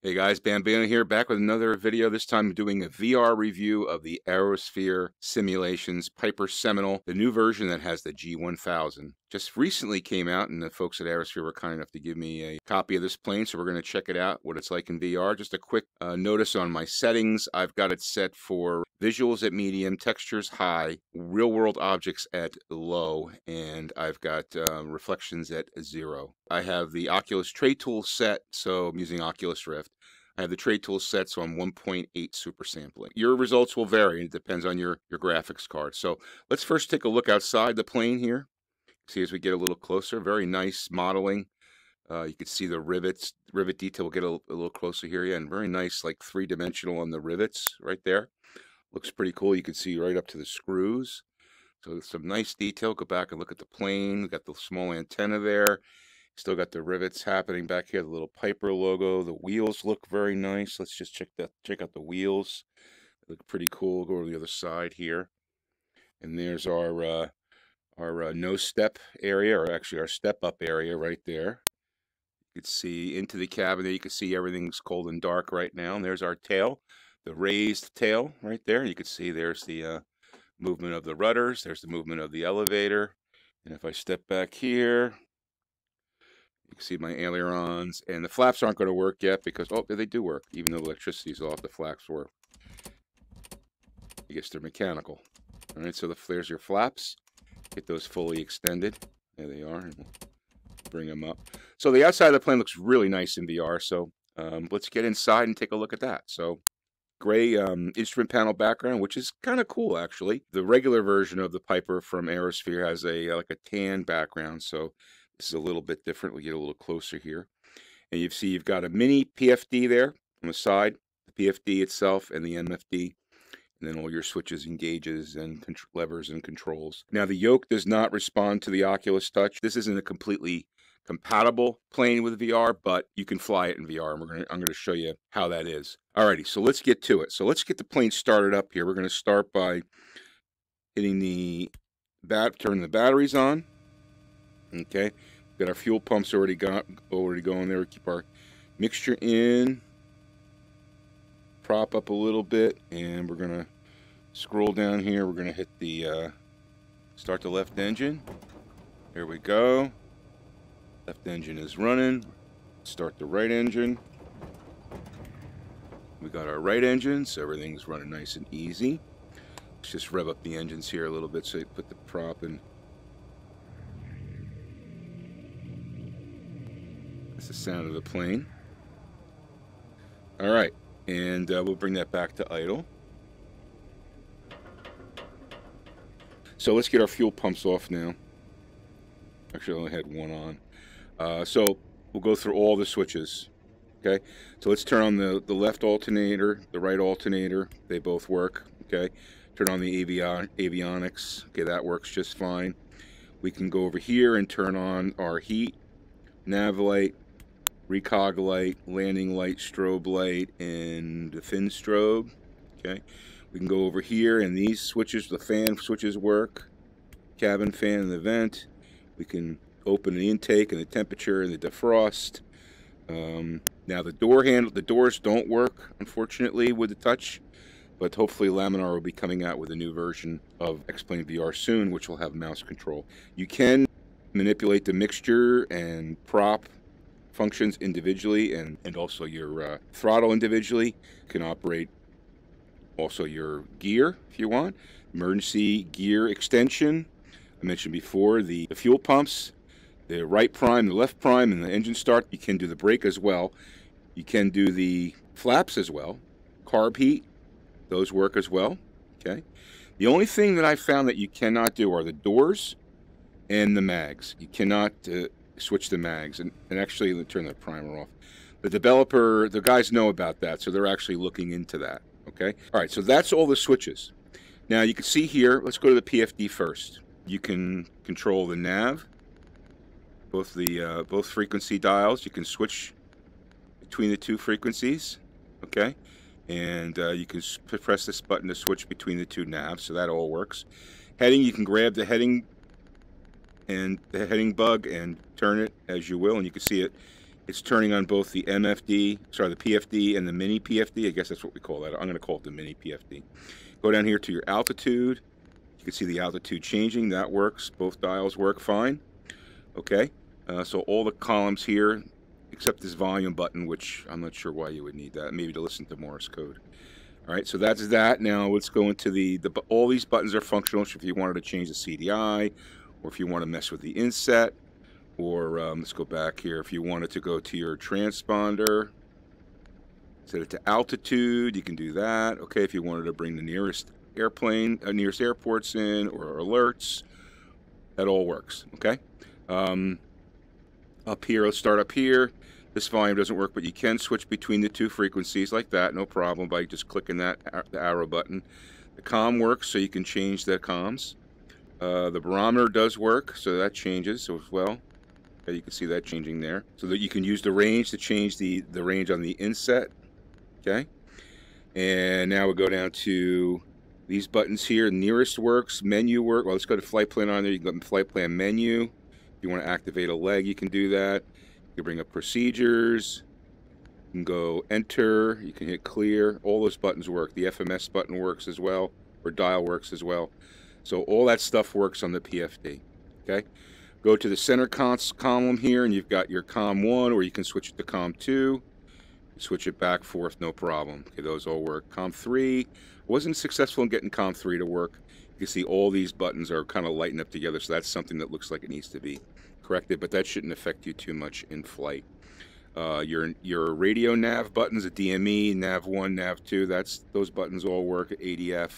Hey guys, Bambino here, back with another video. This time I'm doing a VR review of the AeroSphere simulations Piper Seminole, the new version that has the G1000. Just recently came out, and the folks at AeroSphere were kind enough to give me a copy of this plane, so we're going to check it out, what it's like in VR. Just a quick notice on my settings. I've got it set for visuals at medium, textures high, real-world objects at low, and I've got reflections at 0. I have the Oculus tray tool set, so I'm using Oculus Rift. I have the tray tool set, so I'm 1.8 super sampling. Your results will vary. It depends on your graphics card. So let's first take a look outside the plane here. See as we get a little closer. Very nice modeling. You can see the rivet detail. We'll get a little closer here. Yeah, and very nice, like three-dimensional on the rivets right there. Looks pretty cool. You can see right up to the screws. So some nice detail. Go back and look at the plane. We've got the small antenna there. Still got the rivets happening back here, the little Piper logo. The wheels look very nice. Let's just check out the wheels. They look pretty cool. Go to the other side here. And there's our no step area, or actually our step up area right there. You can see into the cabin there. You can see everything's cold and dark right now. And there's our tail, the raised tail right there. You can see there's the movement of the rudders. There's the movement of the elevator. And if I step back here, you can see my ailerons, and the flaps aren't going to work yet because, oh, they do work. Even though electricity's off, the flaps work. I guess they're mechanical. All right, so there's your flaps. Get those fully extended. There they are. And we'll bring them up. So the outside of the plane looks really nice in VR. So let's get inside and take a look at that. So gray instrument panel background, which is kind of cool, actually. The regular version of the Piper from AeroSphere has like a tan background, so this is a little bit different. We get a little closer here. And you see you've got a mini PFD there on the side, the PFD itself and the MFD, and then all your switches and gauges and levers and controls. Now the yoke does not respond to the Oculus Touch. This isn't a completely compatible plane with VR, but you can fly it in VR, and I'm going to show you how that is. Alrighty, so let's get to it. So let's get the plane started up here. We're going to start by hitting turning the batteries on. Okay, got our fuel pumps already going there. We keep our mixture in, prop up a little bit, and we're gonna scroll down here. We're gonna hit the start the left engine. There we go. Left engine is running. Start the right engine. We got our right engine, so everything's running nice and easy. Let's just rev up the engines here a little bit so you put the prop in. That's the sound of the plane. All right, and we'll bring that back to idle. So let's get our fuel pumps off now. Actually, I only had one on. So we'll go through all the switches. Okay, so let's turn on the left alternator, the right alternator. They both work. Okay, turn on the avionics. Okay, that works just fine. We can go over here and turn on our heat, nav light, recog light, landing light, strobe light, and the fin strobe. Okay, we can go over here, and these switches, the fan switches work. Cabin fan and the vent. We can open the intake and the temperature and the defrost. Now the door handle, the doors don't work, unfortunately, with the touch, but hopefully Laminar will be coming out with a new version of X-Plane VR soon, which will have mouse control. You can manipulate the mixture and prop functions individually, and also your throttle individually. You can operate also your gear if you want. Emergency gear extension. I mentioned before the fuel pumps, the right prime, the left prime, and the engine start. You can do the brake as well. You can do the flaps as well. Carb heat, those work as well. Okay. The only thing that I found that you cannot do are the doors and the mags. You cannot switch the mags. And actually, let me turn the primer off. The guys know about that, so they're actually looking into that. Okay. All right. So that's all the switches. Now you can see here. Let's go to the PFD first. You can control the nav. Both frequency dials. You can switch between the two frequencies, okay, and you can press this button to switch between the two navs, so that all works. Heading, you can grab the heading bug and turn it as you will, and you can see it It's turning on both the MFD, sorry, the PFD and the mini PFD. I guess that's what we call that. I'm going to call it the mini PFD. Go down here to your altitude. You can see the altitude changing. That works. Both dials work fine. Okay. So all the columns here, except this volume button, which I'm not sure why you would need that. Maybe to listen to Morse code. All right, so that's that. Now let's go into all these buttons are functional. So if you wanted to change the CDI, or if you want to mess with the inset, or let's go back here. If you wanted to go to your transponder, set it to altitude, you can do that. Okay, if you wanted to bring the nearest airplane, nearest airports in, or alerts, that all works. Okay. Up here, let's start up here. This volume doesn't work, but you can switch between the two frequencies like that, no problem, by just clicking the arrow button. The comm works, so you can change the comms. The barometer does work, so that changes as well. Okay, you can see that changing there. So that you can use the range to change the range on the inset. Okay. And now we'll go down to these buttons here. Nearest works, menu work. Well, let's go to flight plan on there. You can go to flight plan menu. If you want to activate a leg, you can do that. You can bring up procedures. You can go enter. You can hit clear. All those buttons work. The FMS button works as well, or dial works as well. So all that stuff works on the PFD. Okay. Go to the center column here, and you've got your COM 1, or you can switch it to COM 2. Switch it back, forth, no problem. Okay, those all work. COM 3, wasn't successful in getting COM 3 to work. You can see all these buttons are kind of lighting up together, so that's something that looks like it needs to be corrected, but that shouldn't affect you too much in flight. Your radio nav buttons, the DME, nav 1, nav 2, those buttons all work. ADF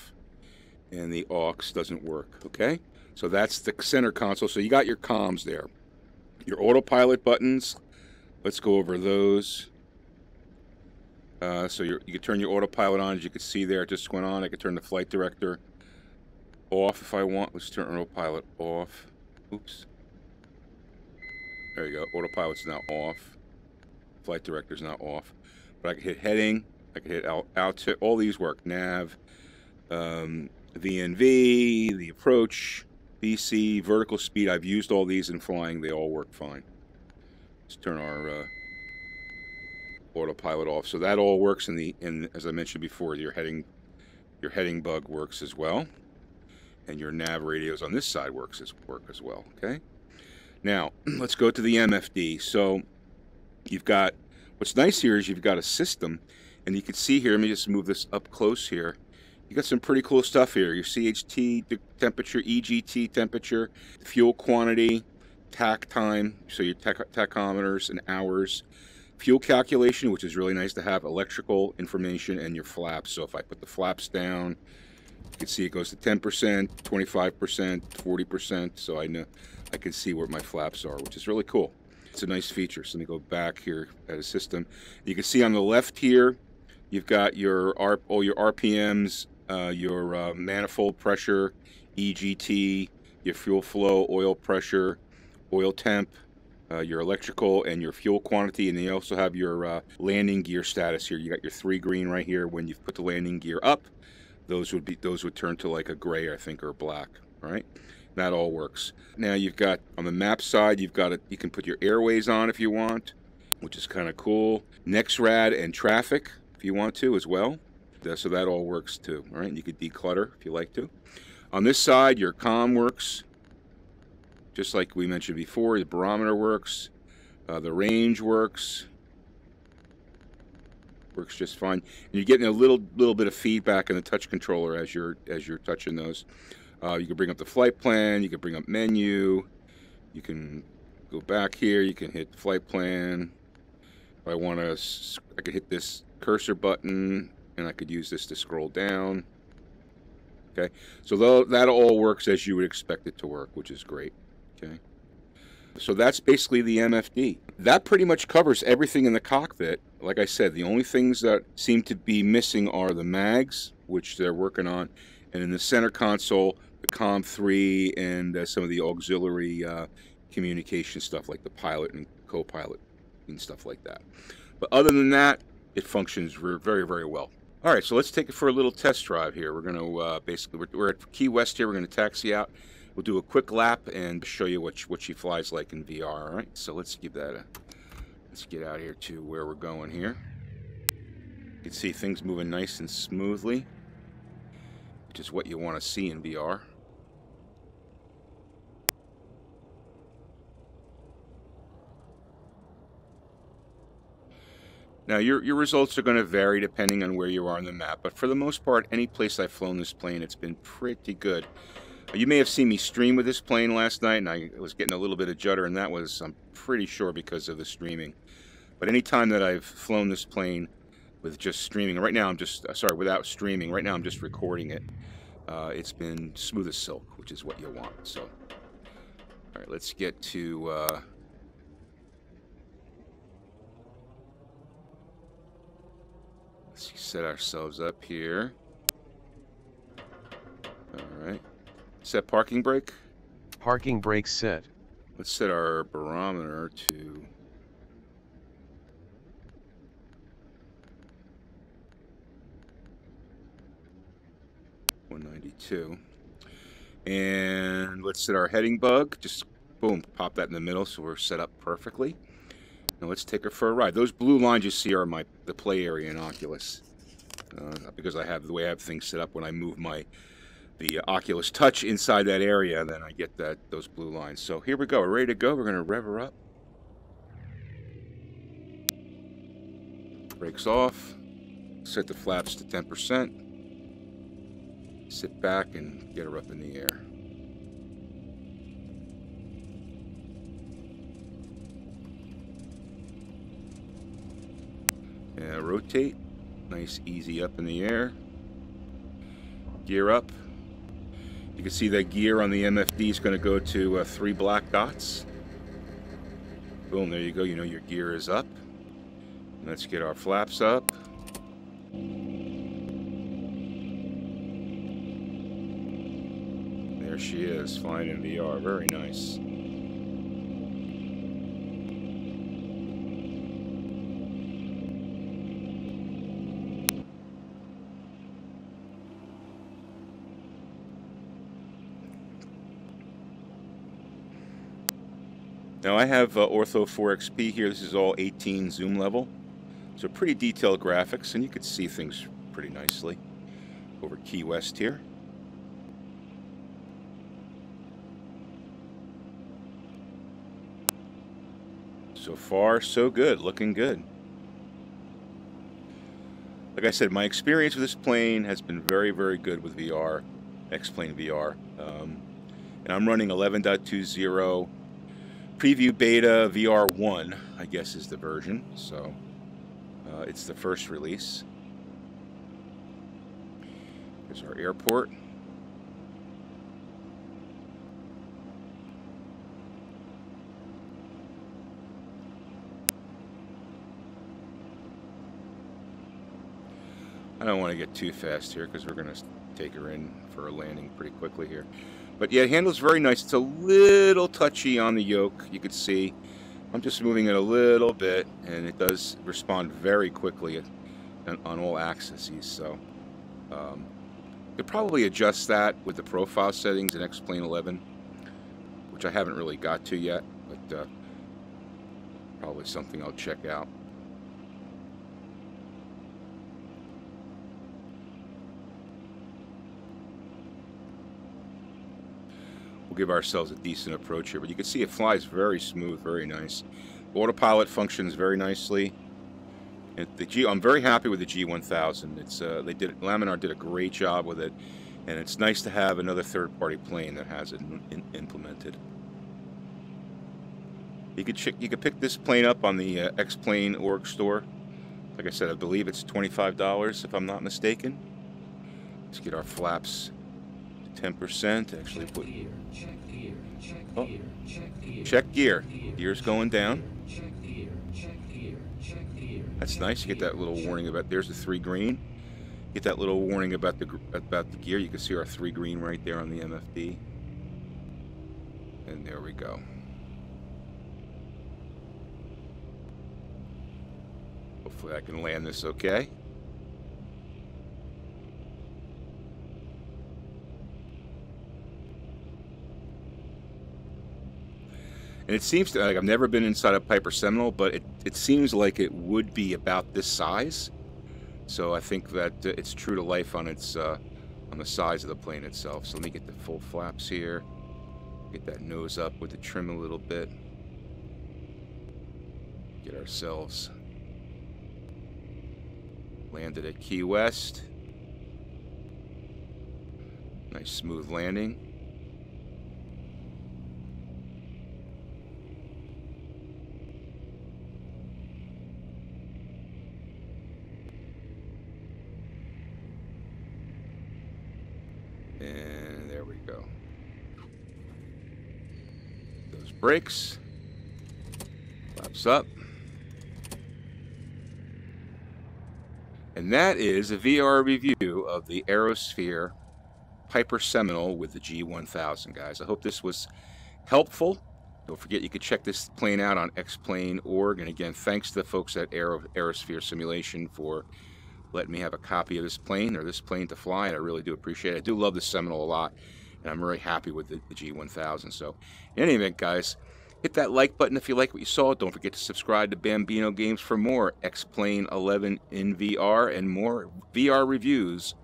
and the aux doesn't work. Okay, so that's the center console. So you got your comms there. Your autopilot buttons, let's go over those. So you can turn your autopilot on, as you can see there. It just went on. I can turn the flight director off if I want. Let's turn autopilot off. Oops. There you go. Autopilot's now off. Flight director's now off. But I can hit heading. I can hit out. All these work. Nav, VNV, the approach, BC, vertical speed. I've used all these in flying. They all work fine. Let's turn our autopilot off. So that all works in as I mentioned before, your heading bug works as well. And your nav radios on this side work as well. Okay. Now let's go to the MFD. So you've got, what's nice here is you've got a system, and you can see here, let me just move this up close here. You got some pretty cool stuff here. Your CHT temperature, EGT temperature, fuel quantity, tach time, so your tachometers and hours, fuel calculation, which is really nice to have, electrical information, and your flaps. So if I put the flaps down, you can see it goes to 10%, 25%, 40%. So I know I can see where my flaps are, which is really cool. It's a nice feature. So let me go back here at a system. You can see on the left here, you've got all your RPMs, your manifold pressure, EGT, your fuel flow, oil pressure, oil temp, your electrical, and your fuel quantity. And then you also have your landing gear status here. You got your 3 green right here. When you put the landing gear up, those would turn to like a gray, I think, or black. All right. That all works. Now you've got on the map side, you can put your airways on if you want, which is kind of cool. NexRad and traffic if you want to as well. So that all works too. All right, and you could declutter if you like to. On this side, your comm works, just like we mentioned before. The barometer works, the range works just fine. And you're getting a little bit of feedback in the touch controller as you're touching those. You can bring up the flight plan, you can bring up menu, you can go back here, you can hit flight plan. If I want to, I could hit this cursor button, and I could use this to scroll down. Okay, so that all works as you would expect it to work, which is great. Okay, so that's basically the MFD. That pretty much covers everything in the cockpit. Like I said, the only things that seem to be missing are the mags, which they're working on, and in the center console, the COM 3 and some of the auxiliary communication stuff like the pilot and co-pilot and stuff like that. But other than that, it functions very, very well. All right, so let's take it for a little test drive here. We're going to basically, we're at Key West here. We're going to taxi out. We'll do a quick lap and show you what she flies like in VR. All right, so let's give that Let's get out here to where we're going here. You can see things moving nice and smoothly, which is what you want to see in VR. Now, your results are going to vary depending on where you are on the map, but for the most part, any place I've flown this plane, it's been pretty good. You may have seen me stream with this plane last night, and I was getting a little bit of judder, and that was, I'm pretty sure, because of the streaming. But any time that I've flown this plane with just streaming, right now I'm just, sorry, without streaming, right now I'm just recording it, it's been smooth as silk, which is what you want. So, all right, let's get to... let's set ourselves up here. All right. Set parking brake. Parking brake set. Let's set our barometer to 192. And let's set our heading bug. Just boom, pop that in the middle so we're set up perfectly. Now let's take her for a ride. Those blue lines you see are the play area in Oculus. Because I have the way I have things set up, when I move the Oculus Touch inside that area, then I get those blue lines. So here we go. We're ready to go. We're going to rev her up. Brakes off. Set the flaps to 10%. Sit back and get her up in the air. Rotate. Nice, easy up in the air. Gear up. You can see that gear on the MFD is going to go to 3 black dots. Boom, there you go. You know your gear is up. Let's get our flaps up. There she is, flying in VR. Very nice. Now I have Ortho 4XP here. This is all 18 zoom level. So pretty detailed graphics, and you can see things pretty nicely over Key West here. So far, so good. Looking good. Like I said, my experience with this plane has been very, very good with VR, X-Plane VR. And I'm running 11.20. Preview Beta VR1, I guess, is the version. So it's the first release. Here's our airport. I don't want to get too fast here because we're going to take her in for a landing pretty quickly here. But yeah, it handles very nice. It's a little touchy on the yoke. You can see I'm just moving it a little bit, and it does respond very quickly on all axes. So could probably adjust that with the profile settings in X-Plane 11, which I haven't really got to yet, but probably something I'll check out. We'll give ourselves a decent approach here, but you can see it flies very smooth, very nice. Autopilot functions very nicely. And I'm very happy with the G1000. Laminar did a great job with it, and it's nice to have another third-party plane that has it implemented. You could pick this plane up on the X-Plane org store. Like I said, I believe it's $25 if I'm not mistaken. Let's get our flaps. 10%. Actually put check gear. Gear's going down. That's nice. You get that little warning about there's the 3 green. Get that little warning about the gear. You can see our 3 green right there on the MFD. And there we go. Hopefully I can land this okay. And it seems to, like, I've never been inside a Piper Seminole, but it seems like it would be about this size. So I think that it's true to life on its on the size of the plane itself. So let me get the full flaps here. Get that nose up with the trim a little bit. Get ourselves landed at Key West. Nice smooth landing. And there we go. Those brakes. Flaps up. And that is a VR review of the AeroSphere Piper Seminole with the G1000, guys. I hope this was helpful. Don't forget you can check this plane out on xplane.org. And again, thanks to the folks at AeroSphere Simulation for letting me have a copy of this plane, or this plane to fly, and I really do appreciate it. I do love the Seminole a lot, and I'm really happy with the G1000. So, in any event, guys, hit that like button if you like what you saw. Don't forget to subscribe to Bambino Games for more X-Plane 11 in VR and more VR reviews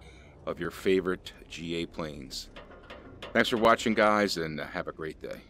of your favorite GA planes. Thanks for watching, guys, and have a great day.